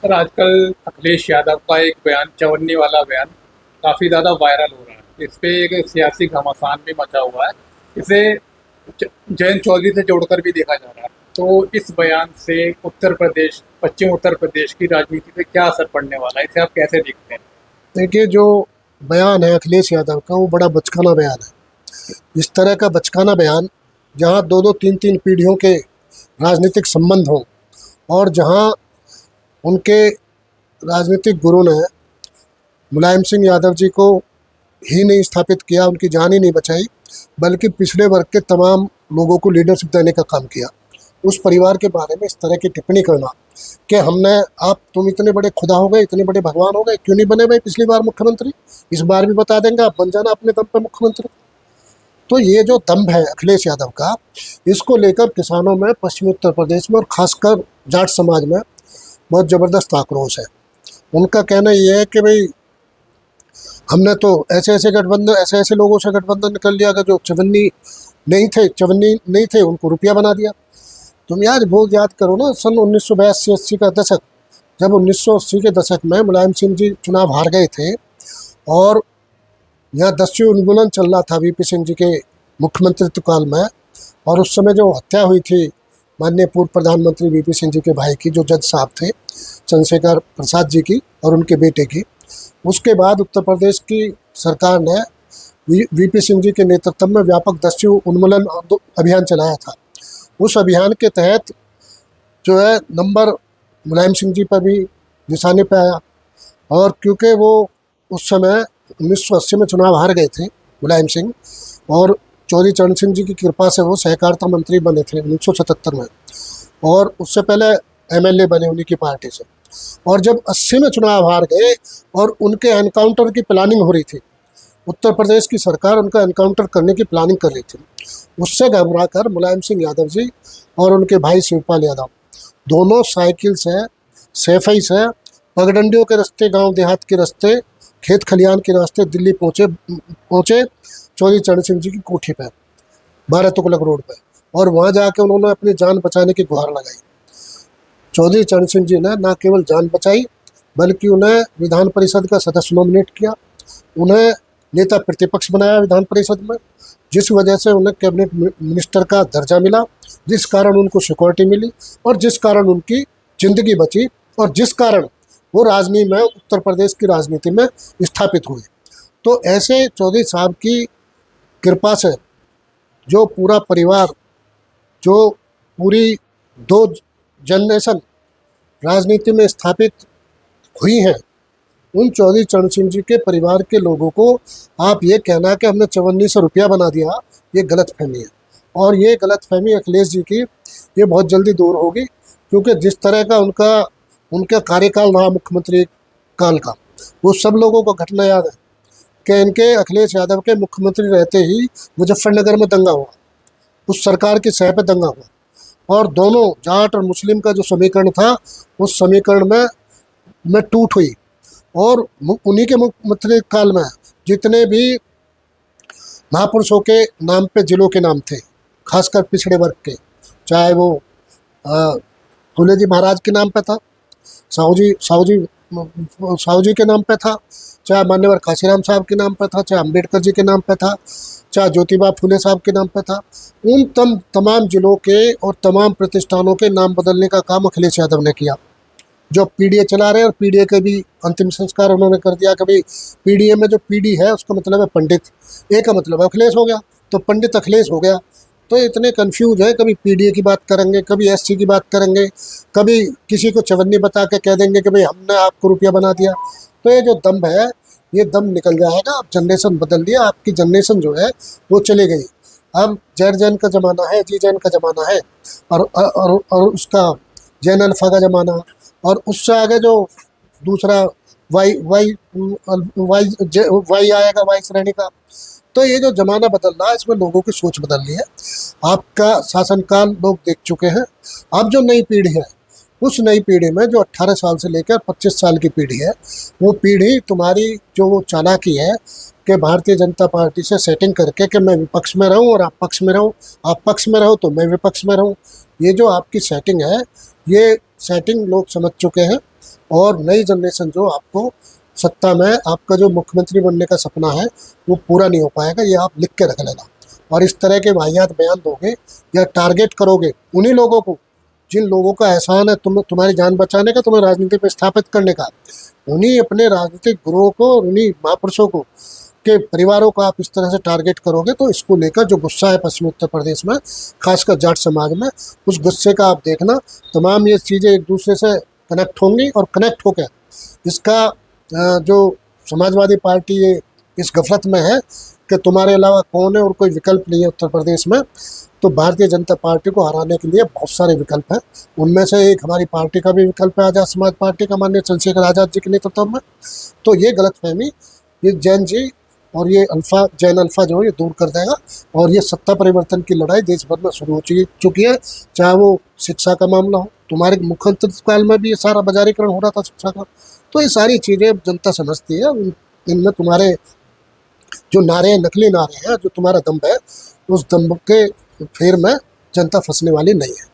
पर आजकल अखिलेश यादव का एक बयान, चवन्नी वाला बयान, काफ़ी ज़्यादा वायरल हो रहा है। इस पे एक सियासी घमासान भी मचा हुआ है। इसे जयंत चौधरी से जोड़कर भी देखा जा रहा है। तो इस बयान से उत्तर प्रदेश, पश्चिम उत्तर प्रदेश की राजनीति पे क्या असर पड़ने वाला है, इसे आप कैसे देखते हैं? देखिए, जो बयान है अखिलेश यादव का, वो बड़ा बचकाना बयान है। इस तरह का बचकाना बयान, जहाँ दो दो तीन तीन पीढ़ियों के राजनीतिक संबंध हों, और जहाँ उनके राजनीतिक गुरु ने मुलायम सिंह यादव जी को ही नहीं स्थापित किया, उनकी जान ही नहीं बचाई, बल्कि पिछड़े वर्ग के तमाम लोगों को लीडरशिप देने का काम किया। उस परिवार के बारे में इस तरह की टिप्पणी करना कि हमने, आप तुम इतने बड़े खुदा हो गए, इतने बड़े भगवान हो गए, क्यों नहीं बने भाई पिछली बार मुख्यमंत्री, इस बार भी बता देंगे, आप बन जाना अपने दम पे मुख्यमंत्री। तो ये जो दम्भ है अखिलेश यादव का, इसको लेकर किसानों में, पश्चिमी उत्तर प्रदेश में और खासकर जाट समाज में बहुत ज़बरदस्त आक्रोश है। उनका कहना ये है कि भाई, हमने तो ऐसे ऐसे गठबंधन, ऐसे ऐसे लोगों से गठबंधन कर लिया कि जो चवन्नी नहीं थे उनको रुपया बना दिया। तुम यार बहुत याद करो ना, सन 1982-80 का दशक, जब 1980 के दशक में मुलायम सिंह जी चुनाव हार गए थे, और यहाँ 10वीं उन्मूलन चल रहा था वीपी सिंह जी के मुख्यमंत्रित्व काल में, और उस समय जो हत्या हुई थी माननीय पूर्व प्रधानमंत्री वीपी सिंह जी के भाई की, जो जज साहब थे, चंद्रशेखर प्रसाद जी की और उनके बेटे की, उसके बाद उत्तर प्रदेश की सरकार ने वीपी सिंह जी के नेतृत्व में व्यापक 10वीं उन्मूलन अभियान चलाया था। उस अभियान के तहत जो है नंबर मुलायम सिंह जी पर भी निशाने पे आया, और क्योंकि वो उस समय 1980 में चुनाव हार गए थे मुलायम सिंह, और चौधरी चरण सिंह जी की कृपा से वो सहकारिता मंत्री बने थे 1977 में, और उससे पहले एमएलए बने उन्हीं की पार्टी से। और जब 80 में चुनाव हार गए और उनके एनकाउंटर की प्लानिंग हो रही थी, उत्तर प्रदेश की सरकार उनका एनकाउंटर करने की प्लानिंग कर रही थी, उससे घबरा कर मुलायम सिंह यादव जी और उनके भाई शिवपाल यादव दोनों साइकिल से, सैफई से, पगडंडियों के रास्ते, गांव देहात के रास्ते, खेत खलियान के रास्ते दिल्ली पहुँचे चौधरी चरण सिंह जी की कोठी पर, 12 तुगलक रोड पर, और वहाँ जाके उन्होंने अपनी जान बचाने की गुहार लगाई। चौधरी चरण सिंह जी ने न केवल जान बचाई, बल्कि उन्हें विधान परिषद का सदस्य नॉमिनेट किया, उन्हें नेता प्रतिपक्ष बनाया विधान परिषद में, जिस वजह से उन्हें कैबिनेट मिनिस्टर का दर्जा मिला, जिस कारण उनको सिक्योरिटी मिली, और जिस कारण उनकी ज़िंदगी बची, और जिस कारण वो राजनीति में, उत्तर प्रदेश की राजनीति में स्थापित हुए। तो ऐसे चौधरी साहब की कृपा से जो पूरा परिवार, जो पूरी 2 जनरेशन राजनीति में स्थापित हुई हैं, उन चौधरी चरण सिंह जी के परिवार के लोगों को आप ये कहना कि हमने चवन्नी से रुपया बना दिया, ये गलतफहमी है। और ये गलतफहमी अखिलेश जी की, ये बहुत जल्दी दूर होगी, क्योंकि जिस तरह का उनका कार्यकाल रहा मुख्यमंत्री काल का, वो सब लोगों को घटना याद है कि इनके अखिलेश यादव के मुख्यमंत्री रहते ही मुजफ्फरनगर में दंगा हुआ, उस सरकार की सह पे दंगा हुआ, और दोनों जाट और मुस्लिम का जो समीकरण था, उस समीकरण में टूट हुई। और उन्हीं के मुख्यमंत्री काल में जितने भी महापुरुषों के नाम पे जिलों के नाम थे, खासकर पिछड़े वर्ग के, चाहे वो फूले जी महाराज के नाम पे था, साहू जी के नाम पे था, चाहे मान्यवर काशीराम साहब के नाम पे था, चाहे अम्बेडकर जी के नाम पे था, चाहे ज्योतिबा फूले साहब के नाम पे था, उन तमाम जिलों के और तमाम प्रतिष्ठानों के नाम बदलने का काम अखिलेश यादव ने किया। जो पीडीए चला रहे हैं, और पीडीए के भी अंतिम संस्कार उन्होंने कर दिया कि भाई, पीडीए में जो पीडी है उसका मतलब है पंडित, ए का मतलब अखिलेश हो गया, तो पंडित अखिलेश हो गया। तो इतने कंफ्यूज है, कभी पीडीए की बात करेंगे, कभी एससी की बात करेंगे, कभी किसी को चवन्नी बता के कह देंगे कि भाई हमने आपको रुपया बना दिया। तो ये जो दम्भ है, ये दम निकल जाएगा। अब जनरेशन बदल दिया, आपकी जनरेशन जो है वो चली गई। अब जैन जैन का ज़माना है, जी जैन का ज़माना है, और उसका जैन अल्फा का ज़माना, और उससे आगे जो दूसरा वाई वाई वाई वाई आएगा, वाई श्रेणी का। तो ये जो ज़माना बदल रहा है, इसमें लोगों की सोच बदल रही है। आपका शासनकाल लोग देख चुके हैं। अब जो नई पीढ़ी है, उस नई पीढ़ी में जो 18 साल से लेकर 25 साल की पीढ़ी है, वो पीढ़ी तुम्हारी जो वो चालाकी है कि भारतीय जनता पार्टी से सेटिंग करके कि मैं विपक्ष में रहूं और आप पक्ष में रहो, आप पक्ष में रहो तो मैं विपक्ष में रहूं, ये जो आपकी सेटिंग है, ये सेटिंग लोग समझ चुके हैं। और नई जनरेशन जो आपको सत्ता में आपका जो मुख्यमंत्री बनने का सपना है वो पूरा नहीं हो पाएगा, ये आप लिख के रख लेना। और इस तरह के वाहियात बयान दोगे या टारगेट करोगे उन्हीं लोगों को जिन लोगों का एहसान है तुम्हारी जान बचाने का, तुम्हें राजनीति पे स्थापित करने का, उन्हीं अपने राजनीतिक गुरुओं को, उन्हीं महापुरुषों को के परिवारों को आप इस तरह से टारगेट करोगे तो इसको लेकर जो गुस्सा है पश्चिमी उत्तर प्रदेश में, खासकर जाट समाज में, उस गुस्से का आप देखना। तमाम ये चीज़ें एक दूसरे से कनेक्ट होंगी और कनेक्ट होकर इसका जो समाजवादी पार्टी ये इस गफलत में है कि तुम्हारे अलावा कौन है और कोई विकल्प नहीं है उत्तर प्रदेश में, तो भारतीय जनता पार्टी को हराने के लिए बहुत सारे विकल्प हैं। उनमें से एक हमारी पार्टी का भी विकल्प है, आज़ाद समाज पार्टी का, माननीय चंद्रशेखर आज़ाद जी के नेतृत्व में। तो ये गलतफहमी ये जैन जी और ये जैन अल्फा जो है ये दूर कर देगा। और ये सत्ता परिवर्तन की लड़ाई देश भर में शुरू हो चुकी है, चाहे वो शिक्षा का मामला हो, तुम्हारे मुख्यमंत्री काल में भी ये सारा बाजारीकरण हो रहा था शिक्षा का। तो ये सारी चीज़ें जनता समझती है, इनमें तुम्हारे जो नारे हैं, नकली नारे हैं, जो तुम्हारा दम्भ है, उस दम्भ के फेर में जनता फंसने वाली नहीं है।